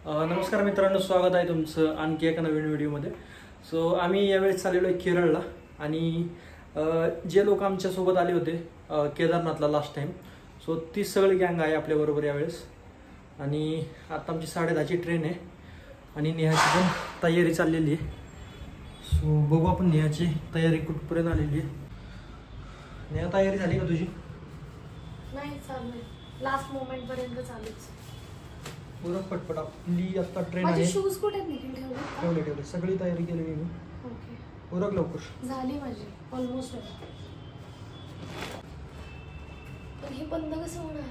नमस्कार मित्रांनो, स्वागत आहे तुमचं आणखी एका नवीन व्हिडिओमध्ये. सो आम्ही यावेळेस चाललेलो आहे केरळला आणि जे लोक आमच्यासोबत आले होते केदारनाथला लास्ट टाइम, सो ती सगळी गँग आहे आपल्याबरोबर यावेळेस. आणि आता आमची 10:30ची ट्रेन आहे आणि नेहाची पण तयारी चाललेली आहे. सो बघू आपण नेहाची तयारी कुठपर्यंत आलेली आहे. नेहा, तयारी झाली का तुझी? नाही, चालू लास्ट मोमेंट पर्यंत चालूच. पूर्ण पटपट आपली आता ट्रेन आहे. माझे शूज कुठे ठेवले सगळी तयारी केली मी. ओके, उरक लवकर. झाली माझी ऑलमोस्ट. पण हे बंद कसं होणार?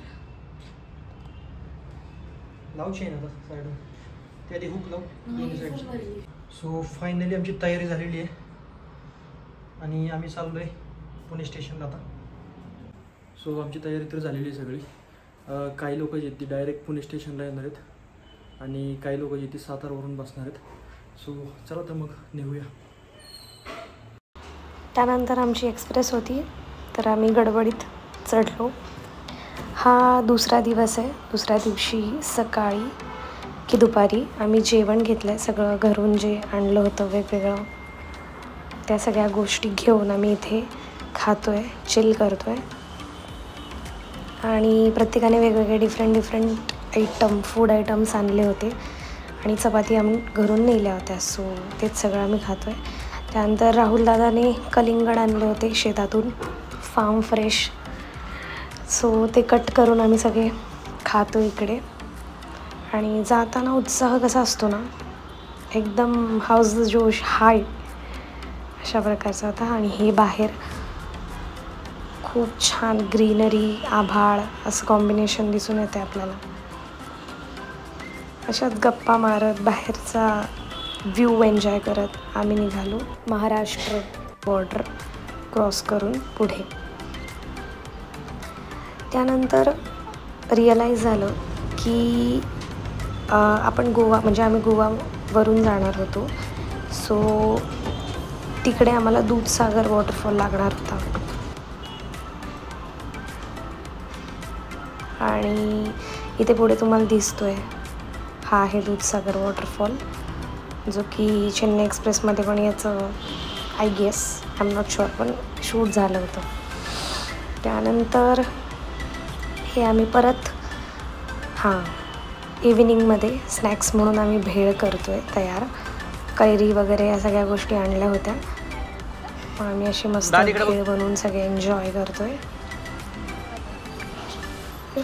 लावची आहे ना साईड, त्या आधी हुक लाव दोन्ही साईड. सो फायनली आमची तयारी झालेली आहे आणि आम्ही चाललो आहे पुणे स्टेशनला आता. सो आमची तयारी तर झालेली आहे सगळी. काही लोक जे ती डायरेक्ट पुणे स्टेशनला येणार आहेत आणि काही लोक जे ती सातारावरून बसणार आहेत. सो चला तर मग निघूया. त्यानंतर आमची एक्सप्रेस होती, तर आम्ही गडबडीत चढलो. हा दुसरा दिवस आहे. दुसऱ्या दिवशी सकाळी की दुपारी आम्ही जेवण घेतलं आहे. सगळं घरून जे आणलं होतं वेगवेगळं, त्या सगळ्या गोष्टी घेऊन आम्ही इथे खातो आहे, चिल करतो आहे. आणि प्रत्येकाने वेगवेगळे डिफरंट फूड आयटम्स आणले होते आणि चपाती आम्ही घरून नेल्या होत्या. सो तेच सगळं आम्ही खातो आहे. त्यानंतर राहुल दादाने कलिंगड आणले होते शेतातून, फार्म फ्रेश. सो ते कट करून आम्ही सगळे खातो इकडे. आणि जाताना उत्साह कसा असतो ना, एकदम हाऊस जोश हाय अशा प्रकारचा होता. आणि हे बाहेर खूप छान ग्रीनरी, आभाळ असं कॉम्बिनेशन दिसून येते आपल्याला. अशात गप्पा मारत बाहेरचा व्ह्यू एन्जॉय करत आम्ही निघालो महाराष्ट्र बॉर्डर क्रॉस करून पुढे. त्यानंतर रिअलाईज झालं की आपण गोवा, म्हणजे आम्ही गोवावरून जाणार होतो. सो तिकडे आम्हाला दूधसागर वॉटरफॉल लागणार होता. आणि इथे पुढे तुम्हाला दिसतोय हा आहे दूधसागर वॉटरफॉल, जो की चेन्नई एक्सप्रेसमध्ये पण याचं I guess, I am not sure, पण शूट झालं होतं. त्यानंतर हे आम्ही परत इव्हिनिंगमध्ये स्नॅक्स म्हणून आम्ही भेळ करतो आहे तयार. कैरी वगैरे या सगळ्या गोष्टी आणल्या होत्या. मग आम्ही अशी मस्त भेळ बनवून सगळे एन्जॉय करतो आहे.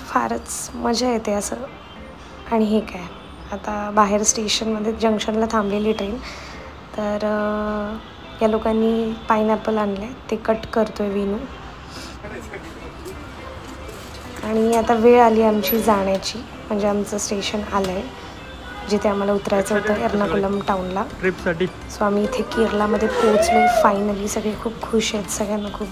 फारच मजा येते असं. आणि हे काय, आता बाहेर स्टेशनमध्ये जंक्शनला थांबलेली ट्रेन, तर या लोकांनी पाईनॅपल आणलं आहे, ते कट करतो आहे विनू. आणि आता वेळ आली आमची जाण्याची, म्हणजे आमचं स्टेशन आलं आहे जिथे आम्हाला उतरायचं होतं एर्नाकुलम टाऊनला ट्रिपसाठी. सो आम्ही इथे केरळामध्ये पोहोचलो फायनली. सगळे खूप खुश आहेत, सगळ्यांना खूप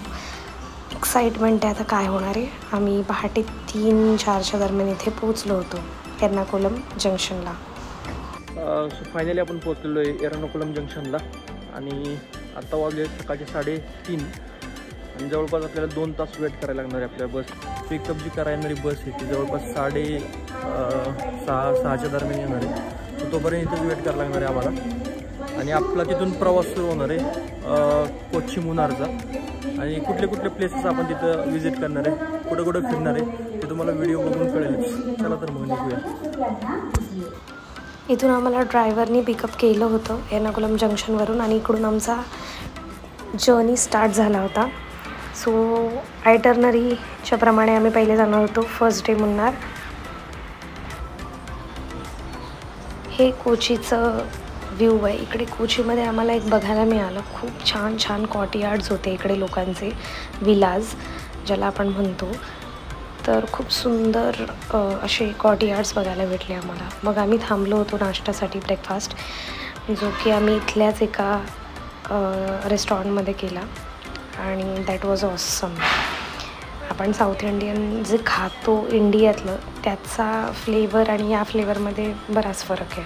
एक्साइटमेंट आहे आता काय होणार आहे. आम्ही पहाटे 3-4च्या दरम्यान इथे पोहोचलो होतो एर्नाकुलम जंक्शनला. सो फायनली आपण पोहोचलेलो आहे एर्नाकुलम जंक्शनला आणि आत्ता वाजले सकाळचे 3:30 आणि जवळपास आपल्याला 2 तास वेट करायला लागणार आहे. आपल्या बस पिकअप जी करायला येणारी बस आहे ती जवळपास 6:30च्या दरम्यान येणार आहे. सो तोपर्यंत इथंच वेट करायला लागणार आहे आम्हाला. आणि आपला तिथून प्रवास सुरू होणार आहे कोच्ची मुन्नारचा. आणि कुठले कुठले प्लेसेस आपण तिथं व्हिजिट करणार आहे, कुठं कुठं फिरणार आहे ते तुम्हाला व्हिडिओ बघून कळेल. चला तर मग निघूया. इथून आम्हाला ड्रायव्हरनी पिकअप केलं होतं एर्नाकुलम जंक्शनवरून आणि इकडून आमचा जर्नी स्टार्ट झाला होता. सो आयटर्नरीच्या प्रमाणे आम्ही पहिले जाणार होतो फर्स्ट डे मुन्नार. हे कोचीचं व्ह्यू आहे. इकडे कोचीमध्ये आम्हाला एक बघायला मिळालं, खूप छान छान कॉर्टयार्ड्स होते इकडे लोकांचे, विलाज ज्याला आपण म्हणतो. तर खूप सुंदर असे कॉर्टयार्ड्स बघायला भेटले आम्हाला. मग आम्ही थांबलो होतो नाश्त्यासाठी, ब्रेकफास्ट, जो की आम्ही इथल्याच एका रेस्टॉरंटमध्ये केला आणि दॅट वॉज ऑसम. आपण साऊथ इंडियन जे खातो इंडियातलं, त्याचा फ्लेवर आणि या फ्लेवरमध्ये बराच फरक आहे.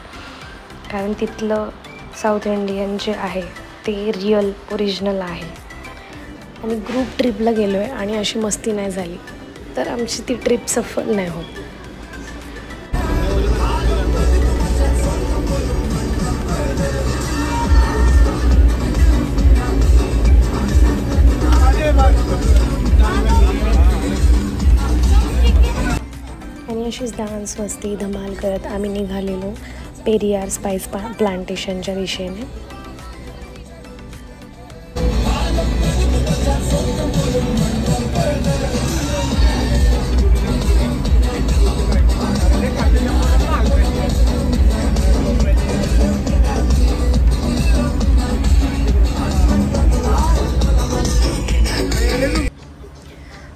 कारण तिथलं साऊथ इंडियन जे आहे ते रिअल ओरिजिनल आहे. आणि ग्रुप ट्रिपला गेलो आहे आणि अशी मस्ती नाही झाली तर आमची ती ट्रिप सफल नाही होत. डान्स मस्ती धमाल करत आम्ही निघालेलो पेरियार स्पाइस प्लांटेशनच्या दिशेने.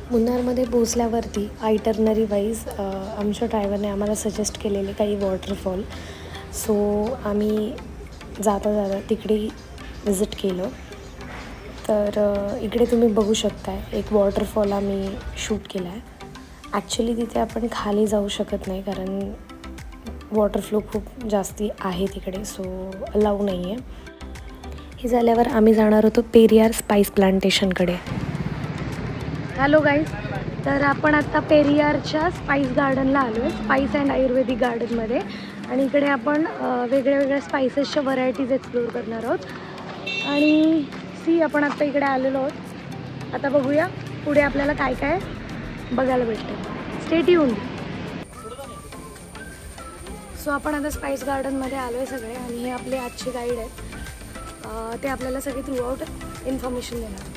मुन्नारमध्ये पोचल्यावरती आयटरनरी वाईज आमच्या ड्रायव्हरने आम्हाला सजेस्ट केलेले काही वॉटरफॉल. सो आम्ही जाता जाता तिकडे विजिट केलं. तर इकडे तुम्ही बघू शकताय एक वॉटरफॉल आम्ही शूट केला आहे. ॲक्च्युली तिथे आपण खाली जाऊ शकत नाही कारण वॉटरफ्लो खूप जास्ती आहे तिकडे, सो अलाऊ नाही आहे. हे झाल्यावर आम्ही जाणार होतो पेरियार स्पाइस प्लांटेशनकडे. हॅलो गाईज, तर आपण आत्ता पेरियारच्या स्पाइस गार्डनला आलो आहे, स्पाइस अँड आयुर्वेदिक गार्डनमध्ये. आणि इकडे आपण वेगळ्या वेगळ्या स्पाइसेसच्या व्हरायटीज एक्सप्लोअर करणार आहोत. आणि आपण आत्ता इकडे आलेलो आहोत. आता बघूया पुढे आपल्याला काय काय बघायला भेटतं. Stay tuned. सो आपण आता स्पाइस गार्डनमध्ये आलो आहे सगळे आणि हे आपले आजचे गाईड आहेत. ते आपल्याला सगळे थ्रू आउट इन्फॉर्मेशन देणार.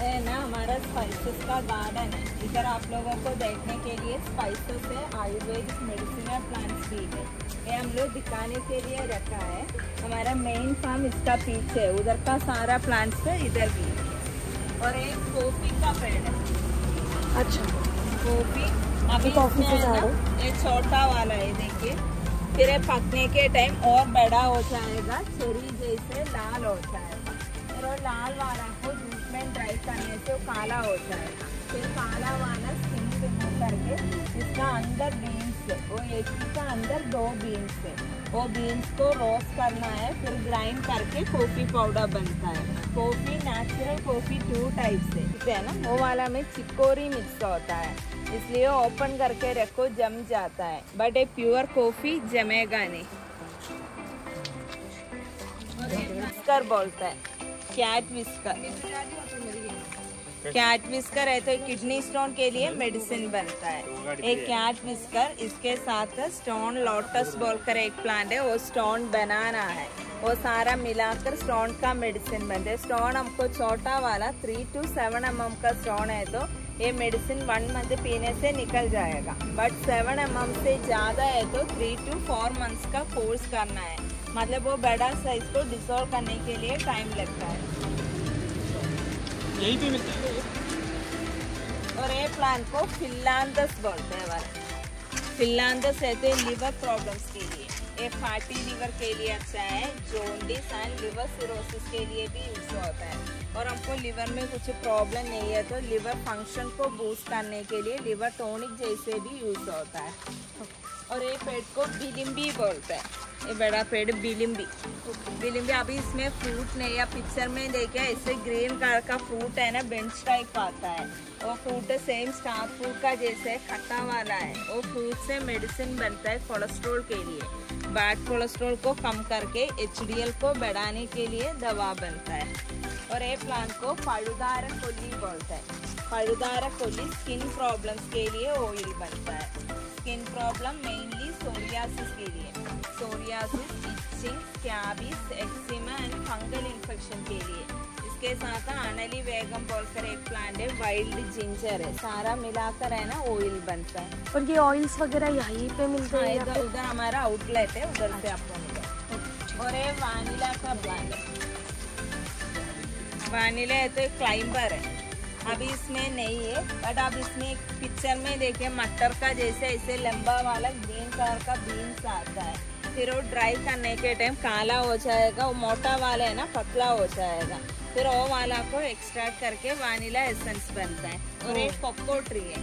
है ना, हमारा स्पाइसेस का गार्डन है. इधर आप लोगों को देखने के लिए स्पाइसेस है, आयुर्वेदिक मेडिसिनल प्लांट्स भी है. ये हम लोग दिखाने के लिए रखा है. हमारा मेन फार्म इसका पीछे है, उधर का सारा प्लांट्स है, इधर भी है. और एक कॉफी का पेड़ है. अच्छा, कॉफी अभी कॉफी से झाड़ ये छोटा वाला है, देखिए. फिर ये पकने के टाइम और बड़ा हो जाएगा, चेरी जैसे लाल हो जाएगा. फिर वो लाल वाला को धूप में ड्राई करने से वो काला हो जाएगा. फिर काला वाला स्किन रिमूव करके इसका अंदर बीन्स है, वो एक का अंदर 2 बीन्स है, वो बीन्स को रोस्ट करना है. फिर ग्राइंड करके कॉफ़ी पाउडर बनता है. कॉफ़ी नेचुरल कॉफ़ी 2 टाइप से है ना, वो वाला में चिकोरी मिक्स होता है, इसलिए ओपन करके रखो जम जाता है. बट ये प्योर कॉफ़ी जमेगा नहीं. विस्कर बोलता है, कैट विस्कर. कैट विस्कर है तो किडनी स्टोन के लिए मेडिसिन बनता है. एक कैट विस्कर, इसके साथ स्टोन लोटस बोलकर एक प्लांट है, वो स्टोन बनाना है. वो सारा मिलाकर स्टोन का मेडिसिन बनता है. स्टोन हमको छोटा वाला 3 to 7 mm का स्टोन है तो ये मेडिसिन 1 month पीने से निकल जाएगा. बट 7 mm से ज़्यादा है तो 3 to 4 months का कोर्स करना है. मतलब वो बड़ा साइज को डिसॉल्व करने के लिए टाइम लगता है. यही पे मिलता है. और ये प्लांट को फिलांथस बोलते हैं वाले. फिलांथस है तो लिवर प्रॉब्लम्स के लिए, ये फैटी लिवर के लिए अच्छा है. जॉन्डिस एंड लिवर सिरोसिस के लिए भी यूज होता है. और हमको लिवर में कुछ प्रॉब्लम नहीं है तो लिवर फंक्शन को बूस्ट करने के लिए लिवर टॉनिक जैसे भी यूज होता है. और ये पेड़ को बिलिम्बी बोलते हैं. ये बड़ा पेड़ बिलिम्बी. बिलिम्बी अभी इसमें फ्रूट नहीं है, पिक्चर में देखे ऐसे ग्रीन कलर का फ्रूट है ना, बेंच टाइप आता है. वो फ्रूट सेम स्टार फ्रूट का जैसे खट्टा वाला है. वो फ्रूट से मेडिसिन बनता है कोलेस्ट्रॉल के लिए. बैड कोलेस्ट्रॉल को कम करके HDL को बढ़ाने के लिए दवा बनता है. और ये प्लांट को पड़ुदार कोली बोलता है. पड़ुदार कोली स्किन प्रॉब्लम्स के लिए ऑयल बनता है. स्किन प्रॉब्लम मेनली सोरियासिस के लिए, psoriasis, itching, scabies, eczema and fungal infection के लिए. इसके साथ अनली वेगम बोलकर एक प्लांट है, वाइल्ड जिंजर है, सारा मिलाकर है ना ऑयल बनता है. और ये ऑयल्स वगैरह यहीं पे मिलते हैं? इधर उधर हमारा आउटलेट है, उधर से आपको मिलेगा. और ये वानिला का प्लांट है. वानिला है तो एक क्लाइंबर है, अभी इसमें नहीं है. बट अब इसमें एक पिक्चर में देखिए मटर का जैसे ऐसे लंबा वाला ग्रीन कलर का बीन्स आता है. फिर वो ड्राई करने के टाइम काला हो जाएगा. वो मोटा वाला है ना पतला हो जाएगा. फिर वो वाला को एक्सट्रैक्ट करके वानिला एसेंस बनता है. और एक कोको ट्री है,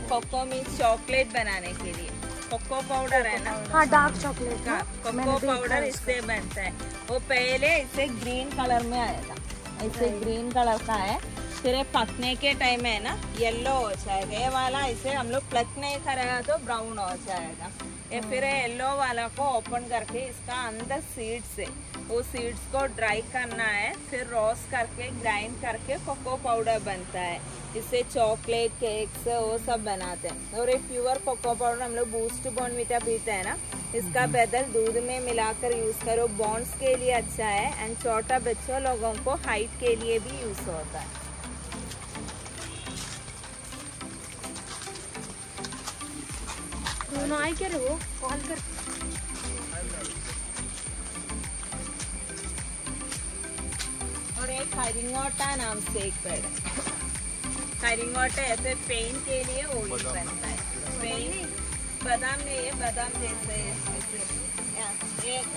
कोको मीन्स चॉकलेट बनाने के लिए. कोको पाउडर है ना, हाँ डार्क चॉकलेट का कोको पाउडर इससे बनता है. वो पहले इसे ग्रीन कलर में आएगा, ऐसे ग्रीन कलर का है. फिर पकने के टाइम है ना येलो हो जाएगा. ये वाला इसे हम लोग प्लक नहीं करेगा तो ब्राउन हो जाएगा. ये फिर येलो वाला को ओपन करके इसका अंदर सीड्स है, वो सीड्स को ड्राई करना है, फिर रोस्ट करके ग्राइंड करके कोको पाउडर बनता है। इससे चॉकलेट केक्स वो सब बनाते हैं। और ये प्योर कोको पाउडर हम लोग बूस्ट बॉर्नविटा पीते हैं ना, इसका बदल दूध में मिलाकर यूज करो, बोन्स के लिए अच्छा है एंड छोटा बच्चों लोगों को हाइट के लिए भी यूज होता है। आई क्या रे वो कॉल कर। और एक हरिंगोटा नाम से एक पेड़ है। हरिंगोटा ऐसे पेन के लिए ऑयल बनता है। पेन बादाम नहीं है, बादाम जैसे एक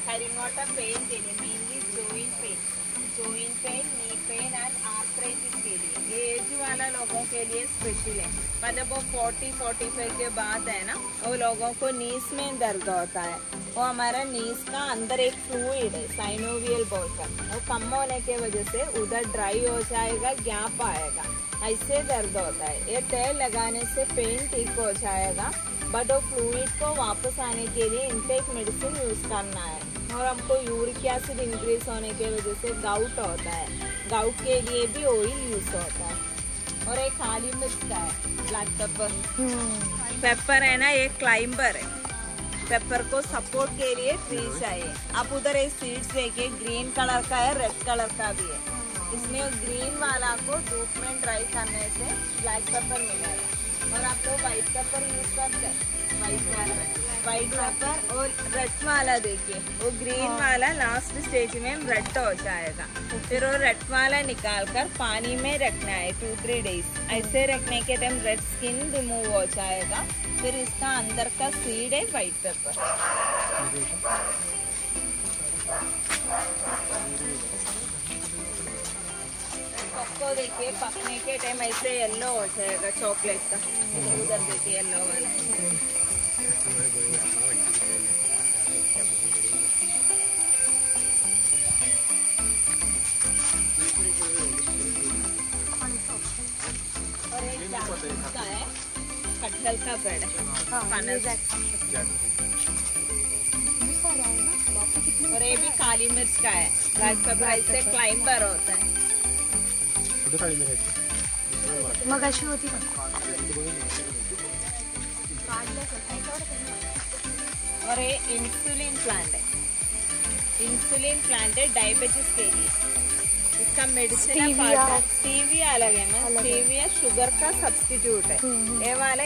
हरिंगोटा पेन के लिए mainly joint pain, knee pain and arthritis के लिए, ये एज वाला लोगों के लिए स्पेशल है। मतलब वो 40-45 के बाद है ना, वो लोगों को नीस में दर्द होता है, वो हमारा नीस का अंदर एक फ्लूइड है साइनोवियल बोलकर, वो कम होने के वजह से उधर ड्राई हो जाएगा, गैप आएगा, ऐसे दर्द होता है। ये तेल लगाने से पेन ठीक हो जाएगा, बट वो फ्लूइड को वापस आने के लिए इनटेक मेडिसिन यूज करना है। और हमको यूरिक एसिड इंक्रीज होने के वजह से गाउट होता है, गाउट के लिए भी ऑयल यूज होता है। और एक काली मिर्च का है, ब्लैक पेपर। पेपर है ना, एक क्लाइंबर है, पेपर को सपोर्ट के लिए ट्री चाहिए। आप उधर एक सीड्स देखिए, ग्रीन कलर का है, रेड कलर का भी है। इसमें ग्रीन वाला को धूप में ड्राई करने से ब्लैक पेपर मिलेगा। और आप लोग व्हाइट पेपर यूज करते हैं, व्हाइट पेपर। और रेड वाला देखिए, वो ग्रीन वाला लास्ट स्टेज में रेड हो जाएगा, फिर वो रेड वाला निकाल कर पानी में रखना है 2-3 डेज। ऐसे रखने के टाइम रेड स्किन रिमूव हो जाएगा, फिर इसका अंदर का सीड है व्हाइट पेपर। कोको देखिए, पकने के टाइम ऐसे येलो हो जाएगा चॉकलेट का, उधर देखिए येलो वाला। और एक का है, कटहल का पेड़ है, और ये भी काली मिर्च का है, ब्लैक पेपर। ऐसे क्लाइंबर होता है। मग अशी होती का? और ये इंसुलिन प्लांट है, इंसुलिन प्लांट है डायबिटीज के लिए। इसका मेडिसिन स्टीविया अलग है ना, स्टीविया शुगर का सब्स्टिट्यूट है। ये वाला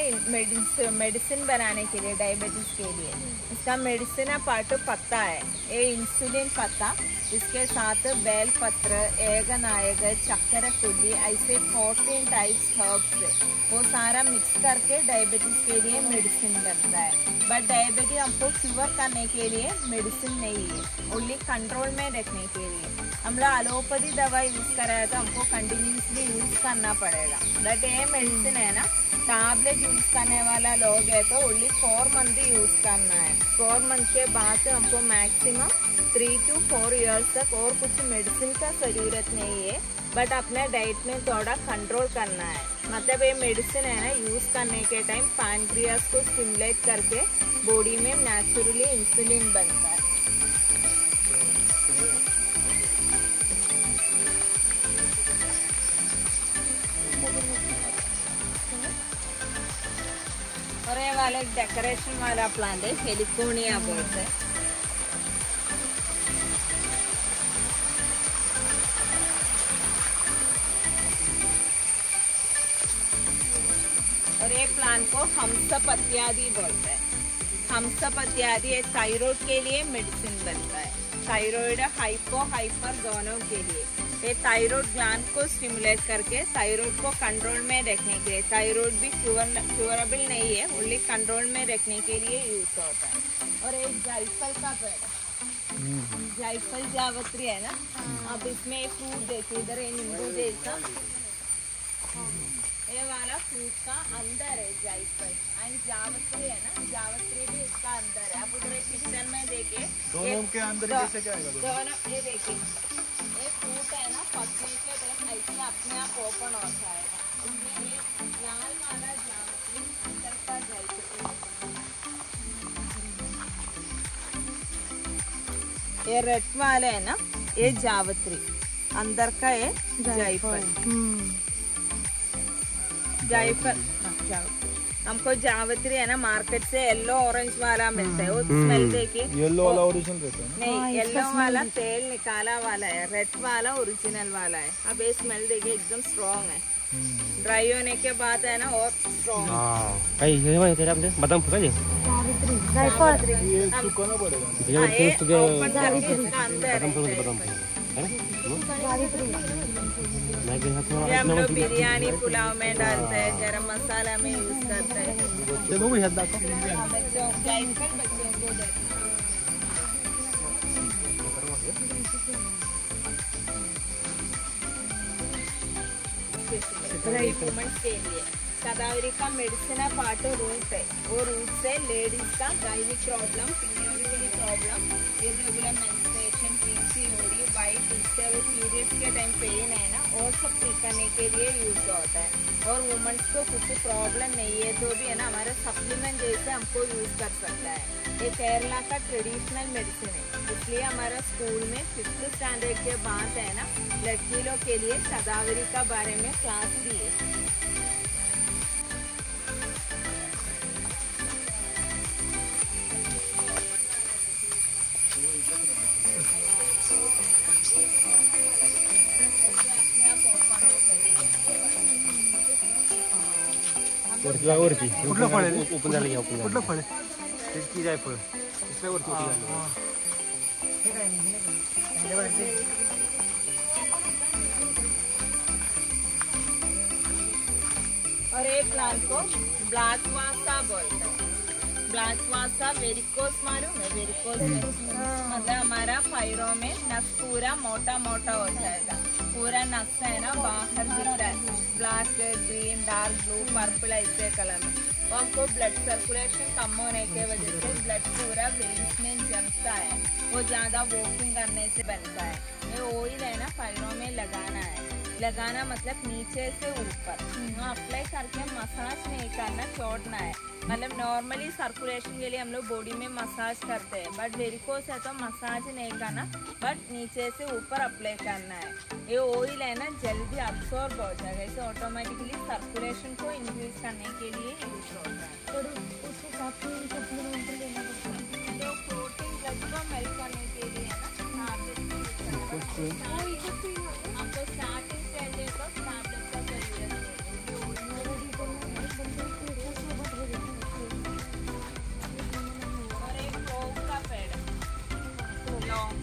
मेडिसिन बनाने के लिए, डायबिटीज के लिए इसका मेडिसिन पार्ट पत्ता है, ये इंसुलिन पत्ता, इसके साथ बेल पत्र, एगनायक, चक्कर फुल्ली, ऐसे 14 टाइप्स हर्ब्स है, वो सारा मिक्स करके डायबिटीज के लिए मेडिसिन बनता है। बट डायबिटीज हमको क्योर करने के लिए मेडिसिन नहीं है, ओनली कंट्रोल में रखने के लिए। हम लोग एलोपैथी दवा यूज कर रहे हैं तो हमको कंटिन्यूसली यूज करना पड़ेगा। बट ये मेडिसिन है ना, टैबलेट यूज करने वाला लोग है तो ओनली 4 मंथ यूज करना है। 4 मंथ के बाद हमको मैक्सिमम 3 to 4 years तक और कुछ मेडिसिन का जरूरत नहीं है, बट अपने डाइट में थोड़ा कंट्रोल करना है। मतलब ये मेडिसिन है ना, यूज करने के टाइम पैनक्रियास को स्टिमुलेट करके बॉडी में नेचुरली इंसुलिन बनता है। और ये वाला एक डेकोरेशन वाला प्लांट है, हेलिकोनिया बोलते हैं। और ये प्लांट को हंसपत्यादि बोलते हैं। हंसपत्यादि एक थायराइड के लिए मेडिसिन बनता है, थायराइड हाइपो हाइपर दोनों के लिए। ये थायराइड ग्लैंड को स्टिमुलेट करके थायराइड को कंट्रोल में रखने के लिए, थायराइड भी क्यूरेबल नहीं है, ओनली कंट्रोल में रखने के लिए यूज होता है। और एक जायफल का पेड़, जायफल जावत्री है ना, अब इसमें एक फ्रूट देखिए, इधर ये नींबू जैसा, ये वाला फ्रूट का अंदर है जायफल, एंड जावत्री है ना, जावत्री भी इसका अंदर है। आप उधर एक पिक्चर में देखिए, दोनों के अंदर कैसे क्या आएगा? दोनों ये देखिए, ये फ्रूट है ना, पकने के टाइम ऐसे अपने आप ओपन हो जाएगा। इसमें ये लाल वाला जावत्री, अंदर का जायफल। ये रेड वाले है ना, ये जावत्री, अंदर का है जायफल। जायफल हमको जावत्री है ना मार्केट से येलो ऑरेंज वाला मिलता है, वो स्मेल देखिए। येलो वाला ओरिजिनल रहता है ना? नहीं, येलो वाला तेल निकाला वाला है, रेड वाला ओरिजिनल वाला है। अब ये स्मेल देखिए एकदम स्ट्रॉन्ग है, ड्राई होने के बाद है ना और स्ट्रॉन्ग। बादाम फूका जी, ये सुखाना पड़ेगा। ये हम लोग बिरयानी पुलाव में डालते हैं, गरम मसाला में यूज करते हैं। बच्चों को देते वुमेन्स के लिए शतावरी का मेडिसिन पार्ट रूट है, वो रूट से लेडीज का gynaec problem, period problem, irregular menstruation, PCOD, white, इससे वो पीरियड्स के टाइम पेन है ना, वो सब ठीक करने के लिए यूज होता है। और वुमेन्स को कुछ प्रॉब्लम नहीं है तो भी है ना हमारे सप्लीमेंट जैसे हमको यूज कर सकता है। ये केरला का ट्रेडिशनल मेडिसिन है, इसलिए हमारा स्कूल में 5th स्टैंडर्ड के बाद है ना लड़कियों के लिए शतावरी का बारे में क्लास दी है। वरती कुठलं फळ आहे? ओपन झालं घ्या, ओपन कुठलं फळ आहे? त्याची जायफळ दुसऱ्या वरती ओपन झालं। और ये प्लांट को ब्लैक वासा बोलते हैं। ब्लैक वासा वेरिकोस मालूम है? वेरिकोस मतलब हमारा पैरों में नस पूरा मोटा मोटा हो जाएगा, पूरा नस है ना बाहर दिखता है, black, green, dark blue, purple ऐसे कलर में। वो हमको ब्लड सर्कुलेशन कम होने के वजह से ब्लड पूरा वेन्स में जमता है, वो ज़्यादा वॉकिंग करने से बनता है। ये ऑयल है ना पैरों में लगाना है, लगाना मतलब नीचे से ऊपर अप्लाई करके मसाज नहीं करना, छोड़ना है। मतलब नॉर्मली सर्कुलेशन के लिए हम लोग बॉडी में मसाज करते हैं, बट वेरिकोस है तो मसाज नहीं करना, बट नीचे से ऊपर अप्लाई करना है। ये ऑयल है ना जल्दी अब्सॉर्ब हो जाएगा, इसे ऑटोमेटिकली सर्कुलेशन को इंक्रीज करने के लिए यूज होता है। तो प्रोटीन ब्लड को मेल्ट करने के लिए है ना आपको स्टार्टिंग स्टेज तो टैबलेट का जरूरत है। और एक क्लोव का पेड़, लौंग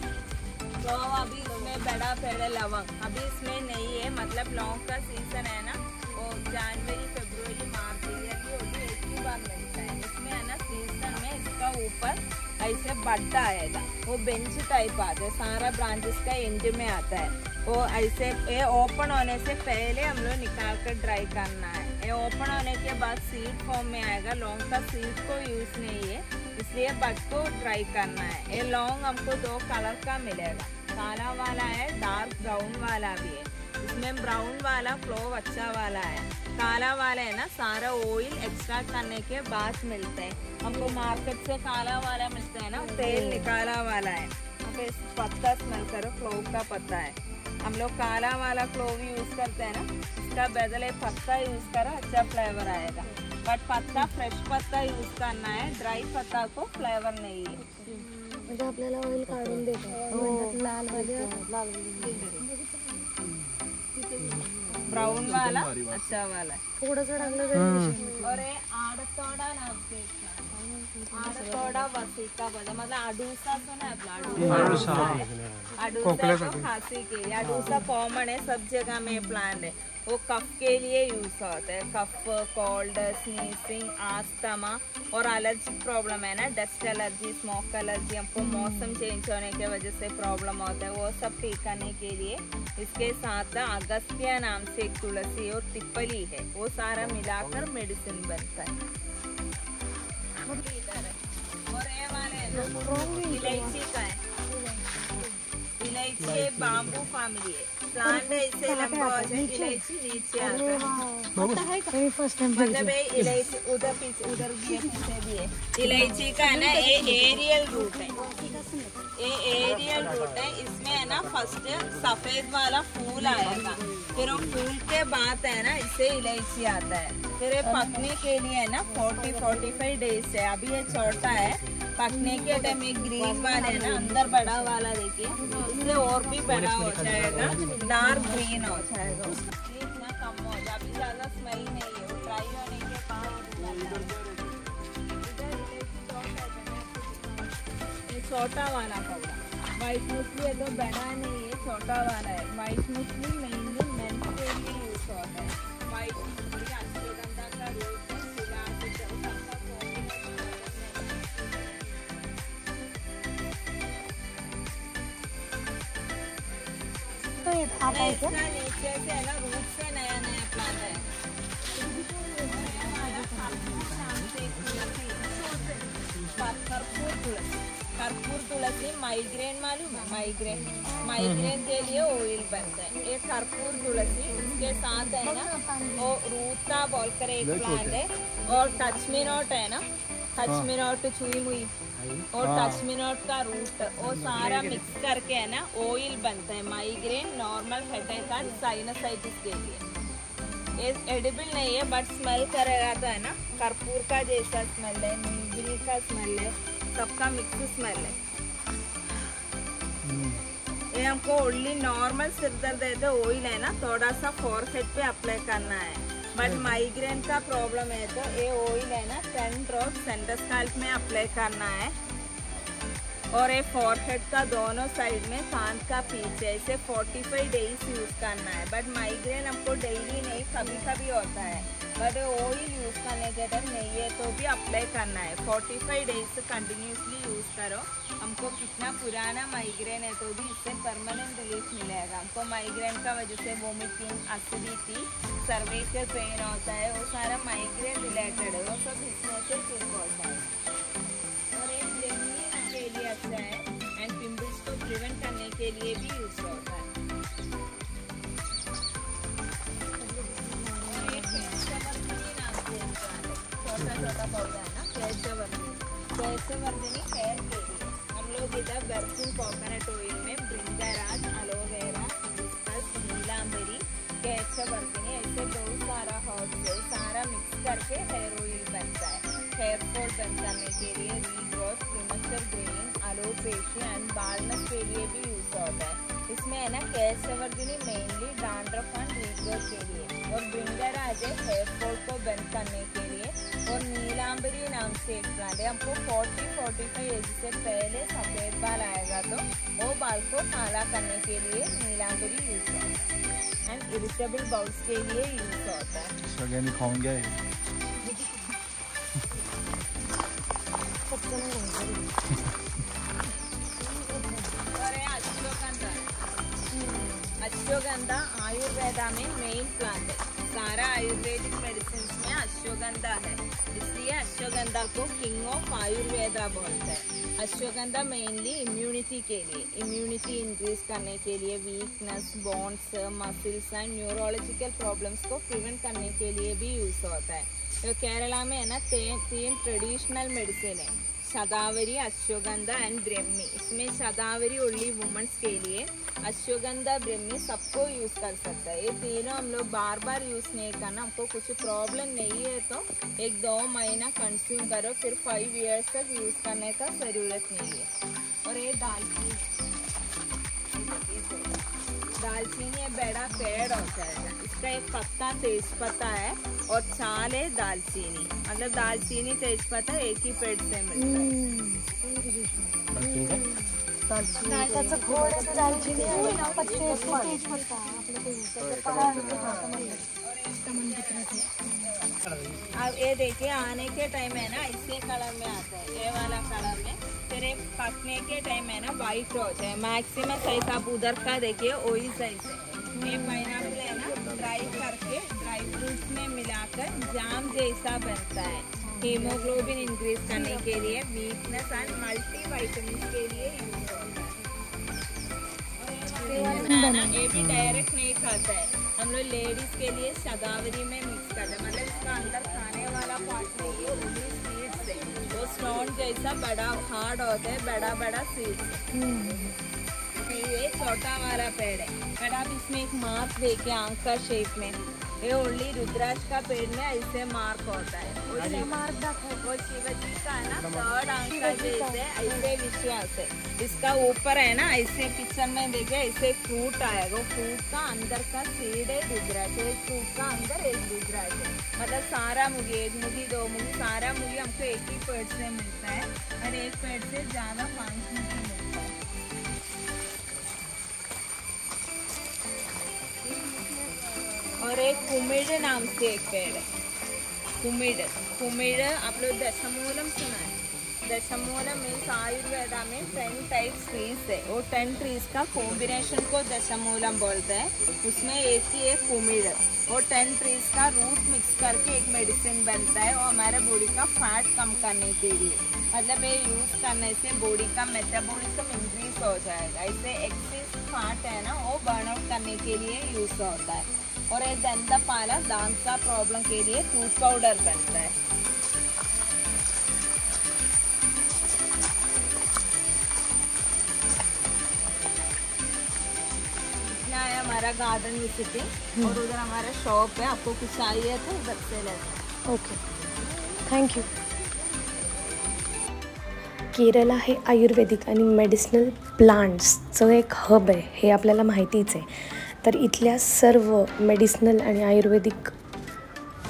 अभी इसमें बड़ा पेड़ है, लवंग अभी इसमें नहीं है, मतलब लौंग का सीजन है ना, वो जनवरी, फरवरी, मार्च एक ही बार मिलता है। इसमें है ना सीजन में इसका ऊपर ऐसे बढ़ता आएगा, वो बेंच टाइप आता है, सारा ब्रांचेस का एंड में आता है। वो ऐसे ये ओपन होने से पहले हम लोग निकाल कर ड्राई करना है। ये ओपन होने के बाद सीड फॉर्म में आएगा, लौंग का सीड को यूज नहीं है, इसलिए बड को ड्राई करना है। ये लौंग हमको 2 कलर का मिलेगा, काला वाला है, डार्क ब्राउन वाला भी है। इसमें ब्राउन वाला क्लोव अच्छा वाला है, काला वाला है ना सारा ऑयल एक्सट्रैक्ट करने के बाद मिलता है। हमको मार्केट से काला वाला मिलता है ना, तेल निकाला वाला है। इस पत्ता स्मेल करो, क्लोव का पत्ता है। हम लोग काला वाला क्लोव यूज करते हैं ना, इसका बदले पत्ता यूज करो, अच्छा फ्लेवर आएगा। बट पत्ता फ्रेश पत्ता यूज करना है, ड्राई पत्ता को फ्लेवर नहीं है। म्हणजे आपल्याला ऑइल काढून देतो, लाल ब्राउन वाला अच्छा वाला थोडंसं टाकलं और ये आड़तोड़ा आड़तोड़ा वसीका बोलते, मतलब अडूसा सुना है आपला? अडूसा को खांसी के लिए, अडूसा कॉमन है सब जगह में प्लांट है, वो कफ के लिए यूज होता है। कफ, कोल्ड, स्नीजिंग, आस्थमा और एलर्जी प्रॉब्लम है ना, डस्ट एलर्जी, स्मोक एलर्जी, हमको मौसम चेंज होने की वजह से प्रॉब्लम होता है, वो सब ठीक करने के लिए इसके साथ अगस्त्य नाम से एक तुलसी और तिपली है, वो सारा मिलाकर मेडिसिन बनता है। और ये वाले इलायची का है, इलायची बाम्बू फैमिली है, प्लांट ऐसे लंबा हो जाए, इलायची नीचे आता है, मतलब इलायची उधर पीछे उधर भी है, पीछे भी है। इलायची का है ना ये एरियल रूट है, ये एरियल रूट है, इसमें है ना फर्स्ट सफेद वाला फूल आएगा, फिर वो फूल के बाद है ना इसे इलायची आता है, फिर ये पकने के लिए है ना 40-45 डेज है। अभी ये छोटा है, पकने के टाइम ये ग्रीन वाला है ना अंदर बड़ा वाला देखिए, इससे और भी बड़ा हो जाएगा, डार्क ग्रीन हो जाएगा, इतना कम हो जाए। अभी ज्यादा स्मेल नहीं है, वो ड्राई होने के छोटा वाला पौधा वाइट मूसली है तो बड़ा नहीं है, छोटा वाला है। वाइट मूसली मेनली मेन के लिए यूज होता है। वाइट मूसली अश्वगंधा का रूट है, तो ये आता है क्या? इसका नीचे से है ना रूट से नया नया प्लांट है। कर्पूर तुलसी माइग्रेन मालूम है? माइग्रेन के लिए ऑयल बनता है। ये कर्पूर तुलसी, इसके साथ है ना वो रूता बोलकर एक प्लांट है, और टच मी नॉट है ना, टच मी नॉट चुई मुई और टच मी नॉट का रूट, वो सारा मिक्स करके है ना ऑयल बनता है माइग्रेन, नॉर्मल हेडेक और साइनसाइटिस के लिए। ये एडिबल नहीं है बट स्मेल करेगा तो है ना कर्पूर का जैसा स्मेल है, नीलगिरी का स्मेल है, सबका मिक्स स्मेल है। ये हमको ओनली नॉर्मल सिर दर्द है तो ऑयल है ना थोड़ा सा फोरहेड पे अप्लाई करना है, बट माइग्रेन का प्रॉब्लम है तो ये ऑयल है ना 10 ड्रॉप सेंटर स्कैल्प में अप्लाई करना है, और ये फोरहेड का दोनों साइड में कान का पीछे ऐसे 45 डेज यूज करना है। बट माइग्रेन हमको डेली नहीं कभी कभी होता है, बट ऑयल यूज करने के टाइम नहीं है तो भी अप्लाई करना है। 45 डेज कंटिन्यूसली यूज करो, हमको कितना पुराना माइग्रेन है तो भी इससे परमानेंट रिलीफ मिलेगा। हमको माइग्रेन का वजह से वोमिटिंग, एसिडिटी, सर्वाइकल पेन होता है, वो सारा माइग्रेन रिलेटेड है, वो सब इसमें से ठीक होता है। और एक के लिए अच्छा है एंड पिंपल्स को प्रिवेंट करने के लिए भी यूज होता है। और एक केशवर्धिनी नाम से छोटा छोटा पौधा है ना, केशवर्धिनी हेयर के लिए हम लोग इधर वर्जिन कोकोनट ऑयल में ब्रिंगराज, एलोवेरा, हिबिस्कस, नीलांबरी, केशवर्धिनी ऐसे बहुत सारा हर्ब्स है, सारा मिक्स करके हेयर ऑयल बनता है। हेयर फॉल बंद करने के लिए, regrowth, premature greying, alopecia and baldness के लिए भी यूज होता है। इसमें है ना केशवर्धिनी मेनली डैंड्रफ एंड रीग्रोथ के लिए, और ब्रिंगराज है हेयर फॉल को बंद करने के लिए, और नीलांबरी नाम से एक प्लांट है। हमको 40-45 एज से पहले सफेद बाल आएगा तो वो बाल को काला करने के लिए नीलांबरी यूज होता है, एंड इरिटेबल बाउल्स के लिए यूज होता है। सगळ्यांनी खाऊन घ्या हे. अश्वगंधा आयुर्वेदा में मेन प्लांट है, सारा आयुर्वेदिक मेडिसिन में अश्वगंधा है, इसलिए अश्वगंधा को किंग ऑफ आयुर्वेदा बोलते हैं। अश्वगंधा मेनली इम्यूनिटी के लिए, इम्यूनिटी इंक्रीज करने के लिए, weakness, bones, muscles end neurological problems को प्रिवेंट करने के लिए भी यूज होता है। तो केरला में है ना 3 ट्रेडिशनल मेडिसिन है, शतावरी, अश्वगंधा एंड ब्रह्मी। इसमें शतावरी ओनली वुमेन्स के लिए, अश्वगंधा, ब्रह्मी सबको यूज कर सकता है। ये तीनों हम लोग बार बार यूज नहीं करना, हमको कुछ प्रॉब्लम नहीं है तो 1-2 महीना कंज्यूम करो, फिर 5 इयर्स तक यूज करने का जरूरत नहीं है। और ये दालचीनी, दालचीनी ये बड़ा पेड़ होता है, इसका एक पत्ता तेज पत्ता है और छाल है दालचीनी, मतलब दालचीनी तेज पत्ता एक ही पेड़ से मिलता है। त्याचं खोड आहे तर दालचिनी आहे, पत्ते असते तेजपत्ता अब ये देखिए आने के टाइम है ना इसी कलर में आता है, ये वाला कलर में, फिर ये पकने के टाइम है ना वाइट होता है। मैक्सिमम साइज आप उधर का देखिए ऑयल साइज है। ये पाइनएप्पल है ना ड्राई करके ड्राई फ्रूट्स में मिलाकर जाम जैसा बनता है, हीमोग्लोबिन इंक्रीज करने के लिए, वीकनेस एंड मल्टी विटामिन के लिए यूज होता है। ये भी डायरेक्ट नहीं खाता है, हम लोग लेडीज के लिए शतावरी में मिक्स करते हैं, मतलब इसका अंदर खाने वाला पार्ट नहीं है, ओनली सीड्स है, वो वो स्टोन जैसा बड़ा हार्ड होता है, बड़ा बड़ा सीड्स। ये छोटा वाला पेड़ है, बट आप इसमें एक मार्क देखिए आंख का शेप में, ये ओनली रुद्राक्ष का पेड़ में ऐसे मार्क होता है। वो शिवजी का है ना, थर्ड आंख का जैसे ऐसे विश्वास है। इसका ऊपर है ना ऐसे पिक्चर में देखिए ऐसे फ्रूट आएगा, फ्रूट का अंदर का सीड है रुद्राक्ष, फ्रूट का अंदर एक रुद्राक्ष है। मतलब सारा मुगी, एक मुगी दो मुगी, सारा मुगी हमको एक ही पेड़ से मिलता है और एक पेड़ से ज्यादा 5 मुगी मिलता है। और एक कुमिड़ नाम से एक पेड़ है, कुमिड़ आप लोग दशमूलम सुना है? दशमूलम मीन्स आयुर्वेदा में 10 टाइप्स ट्रीज है, वो 10 ट्रीज का कॉम्बिनेशन को दशमूलम बोलते हैं। उसमें एक ही एक कुमिड़, वो 10 ट्रीज का रूट मिक्स करके एक मेडिसिन बनता है, वो हमारे बॉडी का फैट कम करने के लिए, मतलब ये यूज करने से बॉडी का मेटाबॉलिज्म इंक्रीज हो जाएगा। ऐसे एक्सेस फैट है ना, वो बर्न आउट करने के लिए यूज होता है। और ये दंतपाला दांत का प्रॉब्लम के लिए टूथ पाउडर बनता है। इतना है हमारा गार्डन विजिटिंग, और उधर हमारा शॉप है, आपको कुछ चाहिए तो उधर से ले सकते। Okay, thank you. केरला हे आयुर्वेदिक आणि मेडिसिनल प्लांट्सचं एक हब आहे, हे आपल्याला माहितीच आहे. तर इथल्या सर्व मेडिसिनल आणि आयुर्वेदिक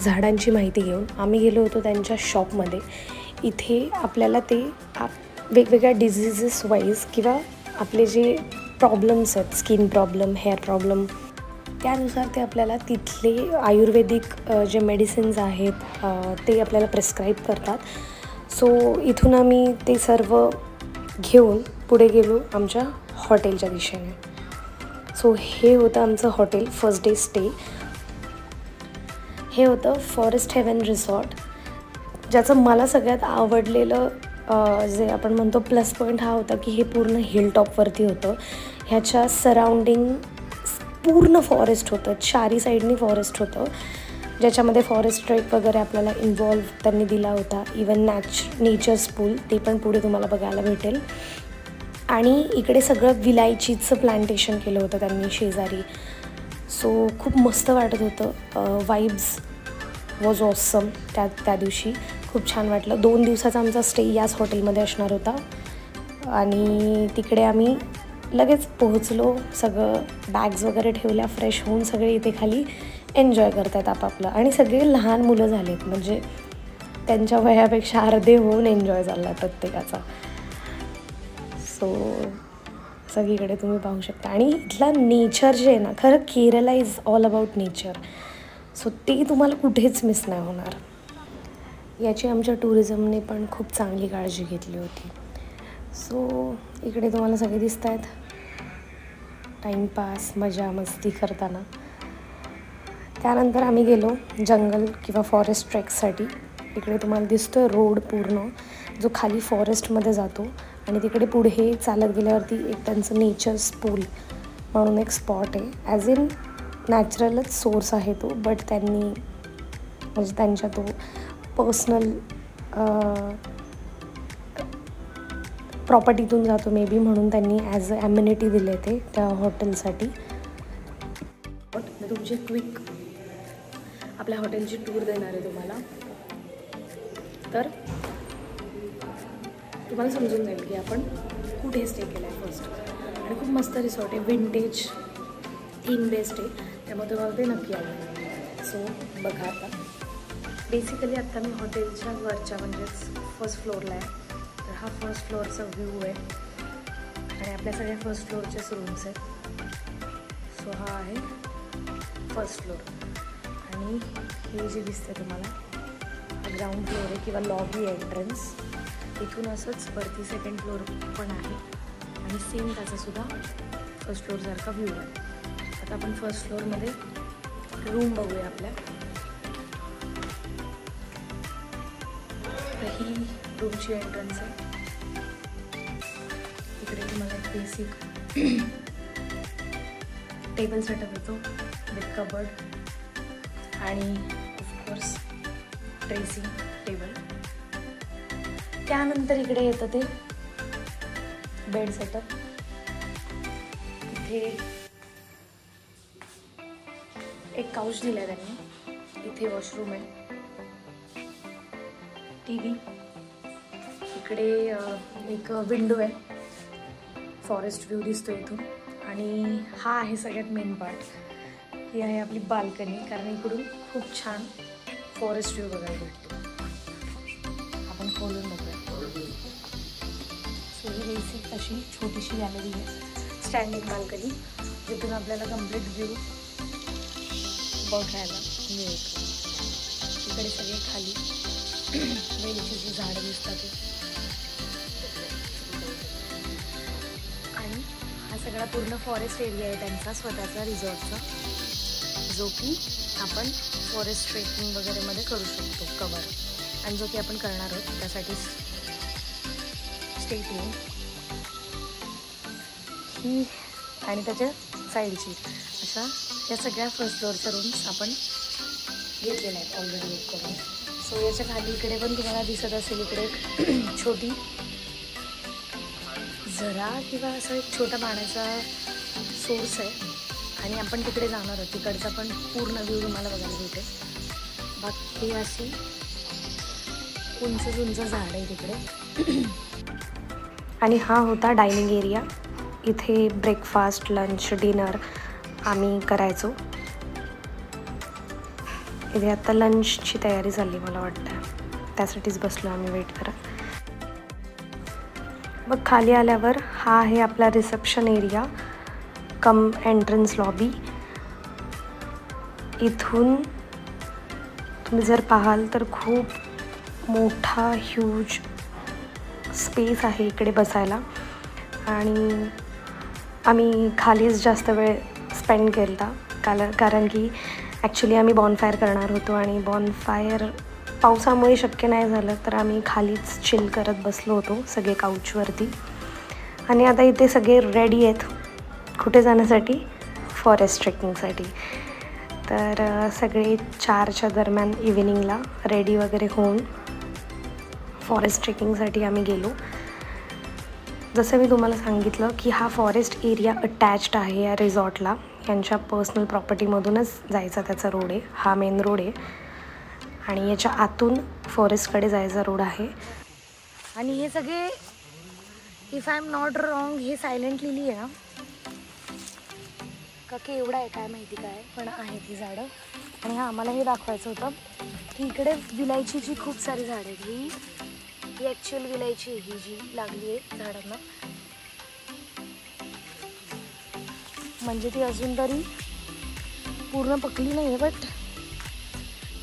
झाडांची माहिती घेऊन आम्ही गेलो होतो त्यांच्या शॉपमध्ये. इथे आपल्याला ते वेगवेगळ्या डिझिजेस वाईज किंवा आपले जे प्रॉब्लेम्स आहेत, स्किन प्रॉब्लेम, हेअर प्रॉब्लेम, त्यानुसार ते आपल्याला तिथले आयुर्वेदिक जे मेडिसिन्स आहेत ते आपल्याला प्रिस्क्राईब करतात. सो इथून आम्ही ते सर्व घेऊन पुढे गेलो आमच्या हॉटेलच्या दिशेने. सो हे होतं आमचं हॉटेल, फर्स्ट डे स्टे. हे होतं फॉरेस्ट हेवन रिसॉर्ट, ज्याचं मला सगळ्यात आवडलेलं जे आपण म्हणतो प्लस पॉईंट हा होता की हे पूर्ण हिल टॉपवरती होतं. ह्याच्या सराउंडिंग पूर्ण फॉरेस्ट होतं, चारी साईडनी फॉरेस्ट होतं, ज्याच्यामध्ये फॉरेस्ट ट्रेक वगैरे आपल्याला इन्व्हॉल्व त्यांनी दिला होता. इवन नेचर्स पूल ते पण पुढे तुम्हाला बघायला भेटेल. आणि इकडे सगळं विलायचीचं प्लांटेशन केलं होतं त्यांनी शेजारी. सो खूप मस्त वाटत होतं. Vibes was awesome. त्या दिवशी खूप छान वाटलं. 2 दिवसाचा आमचा स्टे याच हॉटेलमध्ये असणार होता आणि तिकडे आम्ही लगेच पोहोचलो. सगळं बॅग्स वगैरे ठेवल्या, फ्रेश होऊन सगळे इथे खाली एन्जॉय करतात आपापलं. आणि सगळे लहान मुलं झालेत, म्हणजे त्यांच्या वयापेक्षा अर्धे होऊन एन्जॉय झाला प्रत्येकाचा. सो सगळीकडे तुम्ही पाहू शकता. आणि इथला नेचर जे आहे ना, खरं Kerala is all about nature. So ते तुम्हाला कुठेच मिस नाही होणार. याची आमच्या टुरिझमने पण खूप चांगली काळजी घेतली होती. सो इकडे तुम्हाला सगळे दिसत आहेत टाईमपास, मजा मस्ती करताना. त्यानंतर आम्ही गेलो जंगल किंवा फॉरेस्ट ट्रेकसाठी. इकडे तुम्हाला दिसतो रोड पूर्ण जो खाली फॉरेस्टमध्ये जातो आणि तिकडे पुढे चालत गेल्यावरती एक त्यांचं नेचर्स पूल म्हणून एक स्पॉट आहे. ॲज इन नॅचरलच सोर्स आहे तो, बट त्यांनी म्हणजे त्यांच्या तो पर्सनल प्रॉपर्टीतून जातो मे बी, म्हणून त्यांनी ॲज अ ॲम्युनिटी दिले ते त्या हॉटेलसाठी. तुमची क्विक आपल्या हॉटेलची टूर देणार आहे तुम्हाला, तर तुम्हाला समजून जाईल की आपण कुठे स्टे केलं आहे फर्स्ट. आणि खूप मस्त रिसॉर्ट आहे, विंटेज थीम बेस्ड आहे, त्यामुळे तुम्हाला ते नक्की आवडेल. सो बघा आता बेसिकली आत्ता मी हॉटेलच्या वरच्या म्हणजेच फर्स्ट फ्लोअरला आहे. तर हा फर्स्ट फ्लोअरचा व्ह्यू आहे आणि आपल्या सगळ्या फर्स्ट फ्लोअरचेच रूम्स आहेत. सो हा आहे फर्स्ट फ्लोअर आणि हे जे दिसते तुम्हाला हा ग्राउंड फ्लोअर आहे किंवा लॉबी एंट्रन्स. इथून असंच वरती सेकंड फ्लोअर पण आहे आणि सेम त्याचासुद्धा फर्स्ट फ्लोअरसारखा व्ह्यू आहे. आता आपण फर्स्ट फ्लोअरमध्ये रूम बघूया आपल्या. तर ही रूमची एंट्रन्स आहे. इकडे तुम्हाला एक बेसिक टेबल सेटअप येतो विथ कबर्ड आणि ऑफकोर्स ड्रेसिंग टेबल. त्यानंतर इकडे येतं ते बेड सेटअप. इथे एक काउच दिलाय त्यांनी. इथे वॉशरूम आहे, टीव्ही, इकडे एक विंडो आहे, फॉरेस्ट व्ह्यू दिसतो इथून. आणि हा आहे सगळ्यात मेन पार्ट, ही आहे आपली बाल्कनी. कारण इकडून खूप छान फॉरेस्ट व्ह्यू बघायला भेटतो. आपण खोलून बघूया. सो ही बेसिक अशी छोटीशी गॅलरी आहे, स्टँडिंग बाल्कनी, जिथून आपल्याला कम्प्लीट व्ह्यू बघायला मिळतो. इकडे सगळे खाली वेलीची जी झाडं दिसतात आणि हा सगळा पूर्ण फॉरेस्ट एरिया आहे त्यांचा स्वतःचा रिसॉर्टचा, जो की आपण फॉरेस्ट ट्रेकिंग वगैरे मध्ये करू शकतो कवर, आणि जो की आपण करणार आहोत. त्यासाठी स्टे ट्यून. ही आणि त्याच्या साईडची अशा या सगळ्या फर्स्ट फ्लोअरच्या रूम्स आपण घेतलेल्या आहेत ऑलरेडी बुक करून. सो याच्या खाली इकडे पण तुम्हाला दिसत असेल, इकडे एक छोटी झरा किंवा असा एक छोटा पाण्याचा सोर्स आहे, आणि आपण तिकडे जाणार आहोत. तिकडचा पण पूर्ण व्ह्यू तुम्हाला बघायला भेटेल. बाकी अशी उंच उंच झाड आहे तिकडे. आणि हा होता डायनिंग एरिया. इथे ब्रेकफास्ट, लंच, डिनर आम्ही करायचो. इथे आता लंचची तयारी झाली मला वाटतं, त्यासाठीच बसलो आम्ही वेट करत. मग खाली आल्यावर हा आहे आपला रिसेप्शन एरिया कम एंट्रन्स लॉबी. इथून तुम्ही जर पाहाल तर खूप मोठा ह्यूज स्पेस आहे इकडे बसायला. आणि आम्ही खालीच जास्त वेळ स्पेंड केला कारण की ॲक्च्युली आम्ही बॉनफायर करणार होतो, आणि बॉनफायर पावसामुळे शक्य नाही झालं, तर आम्ही खालीच चिल करत बसलो होतो सगळे काउचवरती. आणि आता इथे सगळे रेडी आहेत कुठे जाण्यासाठी, फॉरेस्ट ट्रेकिंगसाठी. तर सगळे 4च्या दरम्यान इव्हिनिंगला रेडी वगैरे होऊन फॉरेस्ट ट्रेकिंगसाठी आम्ही गेलो. जसं मी तुम्हाला सांगितलं की हा फॉरेस्ट एरिया अटॅच्ड आहे या रिसॉर्टला. यांच्या पर्सनल प्रॉपर्टीमधूनच जायचा त्याचा रोड आहे, हा मेन रोड आहे. आणि याच्या आतून फॉरेस्टकडे जायचा रोड आहे. आणि हे सगळे, if I am not wrong, हे सायलेंट लिली आहे ना, का की एवढं आहे काय माहिती काय, पण आहे ती झाडं. आणि हा आम्हाला हे दाखवायचं होतं की इकडे विलायचीची खूप सारी झाडं आहेत. ही ॲक्च्युअल विलायची आहे, ही जी लागली आहे झाडांना. म्हणजे ती अजून तरी पूर्ण पकली नाही आहे, बट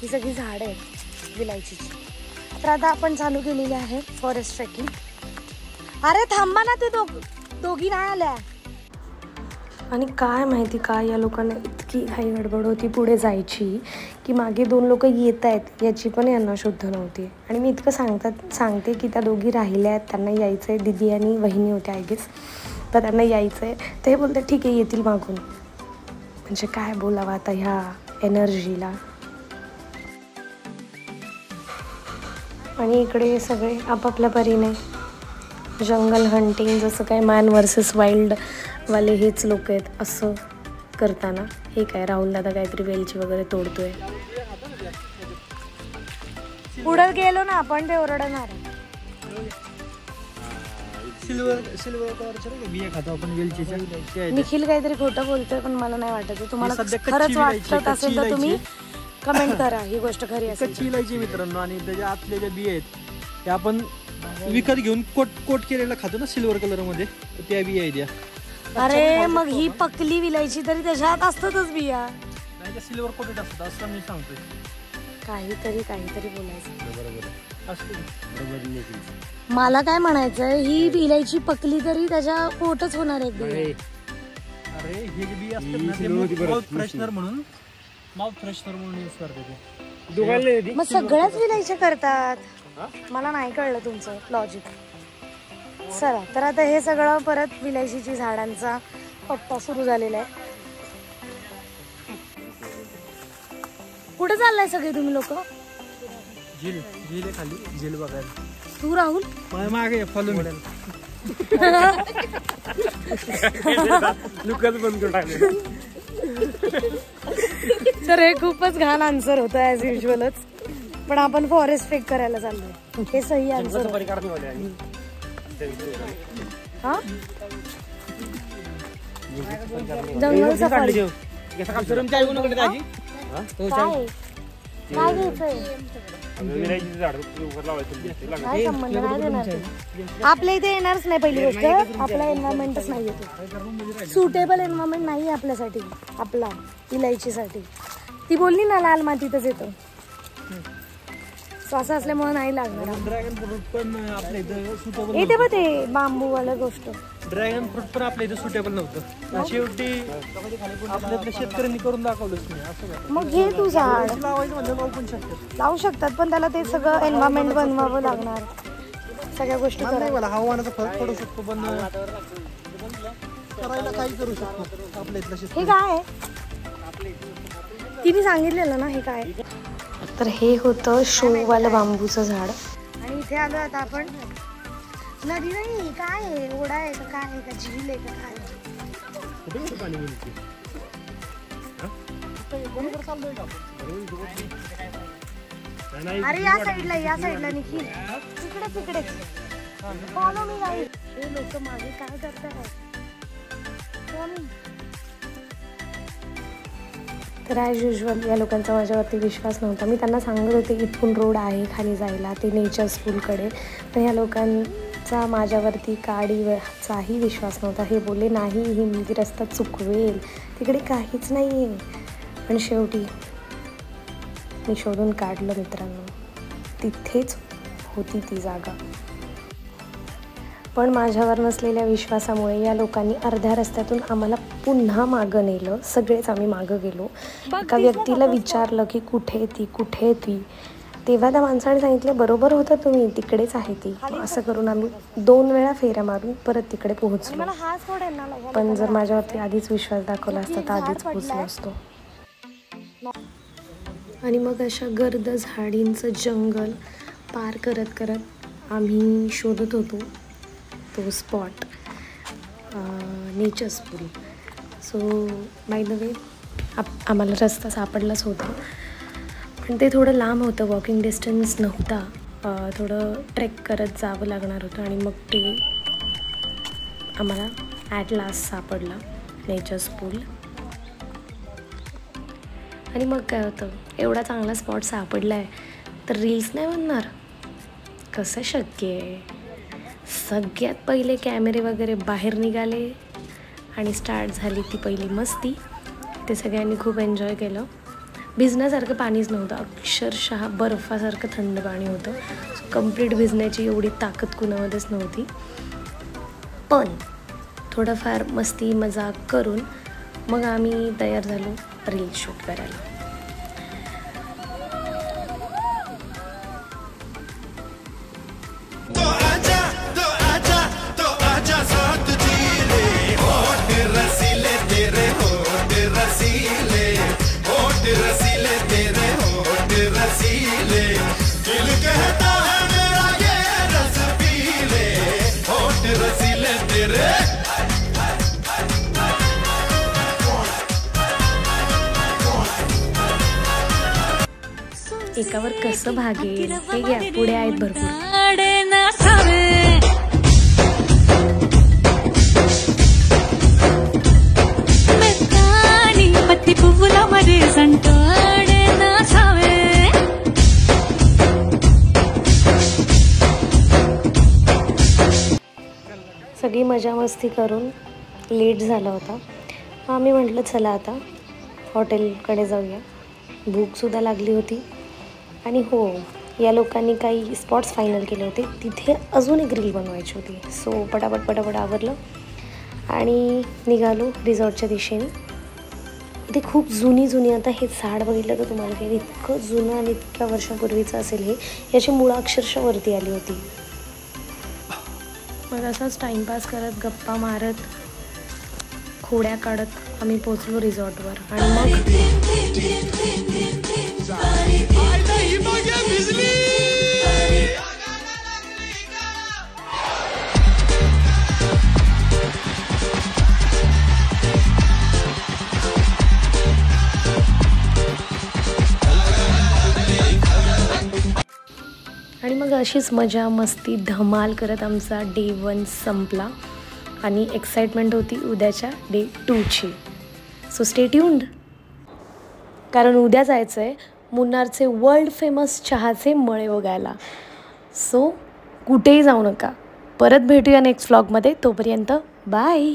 ही सगळी झाडं आहेत विलायचीची. तर आता आपण चालू केलेली आहे फॉरेस्ट ट्रेकिंग. अरे थांबा ना, ते दोघी नाही आल्या. आणि काय माहिती काय या लोकांना इतकी घाई गडबड होती पुढे जायची की मागे 2 लोक येत आहेत याची पण यांना शुद्ध नव्हती. आणि मी इतकं सांगते की त्या दोघी राहिल्या आहेत, त्यांना यायचं आहे. दिदी आणि वहिनी होत्या आय गेस, तर त्यांना यायचं आहे. तर हे बोलतात ठीक आहे येतील मागून. म्हणजे काय बोलावं आता ह्या एनर्जीला. आणि इकडे सगळे आपापल्या परीने जंगल हंटिंग, जसं काय मॅन वर्सेस वाईल्डवाले हेच लोक आहेत असं करताना. हे काय राहुल दादा काहीतरी वेलची वगैरे तोडतोय. पुढे गेलो ना आपण ते ओरडणार. सिल्वर कलरच्या बिया खातो आपण वेलचीच्या. निखिल काहीतरी खोटं बोलतोय, पण मला नाही वाटत. तुम्हाला खरंच वाटत असेल तर तुम्ही कमेंट करा ही गोष्ट खरी असेल. कच्ची इलायची मित्रांनो, आणि त्याच्या आतल्या ज्या बिया आहेत त्या आपण विकत घेऊन कोट केलेला खातो ना सिल्वर कलर मध्ये, त्या बिया आहेत त्या. अरे मग ही पकली विलायची तरी त्याच्यात असतातच बिया. सिल्वर कोटेड असतात असं मी सांगतोय. काहीतरी बोलायचं. बरोबर असते. मला काय म्हणायचंय, ही विलायची पकली तरी त्याच्या पोटच होणार आहे. अरे हे जे बिया असतात ना, ते माउथ फ्रेशनर म्हणून यूज करते ते. मग सगळ्याच विलायच्या करतात. मला नाही कळलं तुमचं लॉजिक. चला तर आता हे सगळं परत विलायचीची झाडांचा पट्टा सुरू झालेला आहे. कुठे चाललाय सगळे तुम्ही लोक? झील आहे खाली, झील बघायला. तू राहुल मागे फॉलो मी. लुकच बंद करून टाकले. तर हे खूपच घाण आन्सर होतं ॲज युजलच, पण आपण फॉरेस्ट फेक करायला चाललोय. हे सही आन्सर. हा जंगल सफारी काय घ्यायचंय? काय संबंध नाही देणार ते. आपल्या इथे येणारच नाही. पहिली गोष्ट आपला एन्व्हायरमेंटच नाही येतो, सुटेबल एन्व्हायरमेंट नाही आपल्यासाठी, आपला इलायचीसाठी. ती बोलली ना लाल मातीतच येतं, असं असल्यामुळे नाही लागणार. ड्रॅगन फ्रूट पण आपल्या इथं सुटेबल. येते बघ ते बांबूवाला गोष्ट. ड्रॅगन फ्रूट पण आपल्या इथं सुटेबल नव्हतं. शेवटी आपल्यातल्या शेतकऱ्यांनी करून दाखवलंच नाही. असं मग घे तू झाड. लावायचं म्हणजे लावू पण शकतात. लावू शकतात, पण त्याला ते सगळं एन्व्हायरमेंट बनवावं लागणार, सगळ्या गोष्टी नाही करायला. मला हवामानाचा फरक पडू शकतो, पण करायला काही करू शकतो आपल्या इथलं हे शेतकरी. काय आहे? तिने सांगितलेलं ना हे काय. तर हे होतं शोवालं बांबूचं झाड. आणि इथे आलो आता आपण. नदी नाही, काय आहे? ओढा आहे का काय आहे का झील आहे का काय? अरे या साईडला निखिल, तिकडे फॉलो मी गाईड. हे लोक मागे काय करतात? तर ॲज युजल या लोकांचा माझ्यावरती विश्वास नव्हता. मी त्यांना सांगत होते इथून रोड आहे खाली जायला, ते नेचर स्कूलकडे, पण ह्या लोकांचा माझ्यावरती काडीचाही विश्वास नव्हता. हे बोलले नाही, ही मी रस्ता चुकवेल, तिकडे काहीच नाही आहे. पण शेवटी मी शोधून काढलं मित्रांनो, तिथेच होती ती जागा. पण माझ्यावर नसलेल्या विश्वासामुळे या लोकांनी अर्ध्या रस्त्यातून आम्हाला पुन्हा मागं नेलं. सगळेच आम्ही मागं गेलो. एका व्यक्तीला विचारलं की कुठे ती, तेव्हा त्या माणसाने सांगितलं बरोबर होतं तुम्ही, तिकडेच आहे ती. असं करून आम्ही 2 वेळा फेऱ्या मारून परत तिकडे पोहोचलो. मला हा सोड आहे ना. पण जर माझ्यावरती आधीच विश्वास दाखवला असता तर आधीच पोहोचलो असतो. आणि मग अशा गर्द झाडींचं जंगल पार करत आम्ही शोधत होतो तो spot, nature school. So by the way आम्हाला रस्ता सापडलाच होता, पण ते थोडं लांब होतं, वॉकिंग डिस्टन्स नव्हता. थोडं ट्रेक करत जावं लागणार होतं. आणि मग ते आम्हाला ॲट लास्ट सापडला नेचर स्कूल. आणि मग काय होतं, एवढा चांगला स्पॉट सापडला आहे तर रील्स नाही बनणार? कसं शक्य आहे? सगळ्यात पहिले कॅमेरे वगैरे बाहेर निघाले आणि स्टार्ट झाली ती पहिली मस्ती. ते सगळ्यांनी खूप एन्जॉय केलं. भिजण्यासारखं पाणीच नव्हतं, अक्षरशः बर्फासारखं थंड पाणी होतं. कंप्लीट भिजण्याची एवढी ताकद कुणामध्येच नव्हती. पण थोडंफार मस्ती मजाक करून मग आम्ही तयार झालो रील्स शूट करायला. एकावर कसं भागेल हे घ्या, पुढे आहेत भरपूर. सगळी मजा मस्ती करून लेट झाला होता. आम्ही म्हटलं चला आता हॉटेलकडे जाऊया. भूकसुद्धा लागली होती. आणि हो, या लोकांनी काही स्पॉट्स फायनल केले होते, तिथे अजून एक रील बनवायची होती. सो पटापट आवरलं आणि निघालो रिसॉर्टच्या दिशेने. इथे खूप जुनी आता हे झाड बघितलं तर तुम्हाला काही इतकं जुनं आणि इतक्या वर्षापूर्वीचं असेल हे. याची मुळं अक्षरशः वरती आली होती. मग असंच टाईमपास करत, गप्पा मारत, खोड्या काढत आम्ही पोचलो रिसॉर्टवर. आणि मग आणि मग अशीच मजा मस्ती धमाल करत आमचा डे 1 संपला आणि एक्साइटमेंट होती उद्याच्या डे 2ची. सो स्टे ट्यून्ड, कारण उद्या जायचं आहे मुन्नारचे वर्ल्ड फेमस चहाचे मळे बघायला. सो कुठेही जाऊ नका. परत भेटूया नेक्स्ट व्लॉगमध्ये. तोपर्यंत बाय.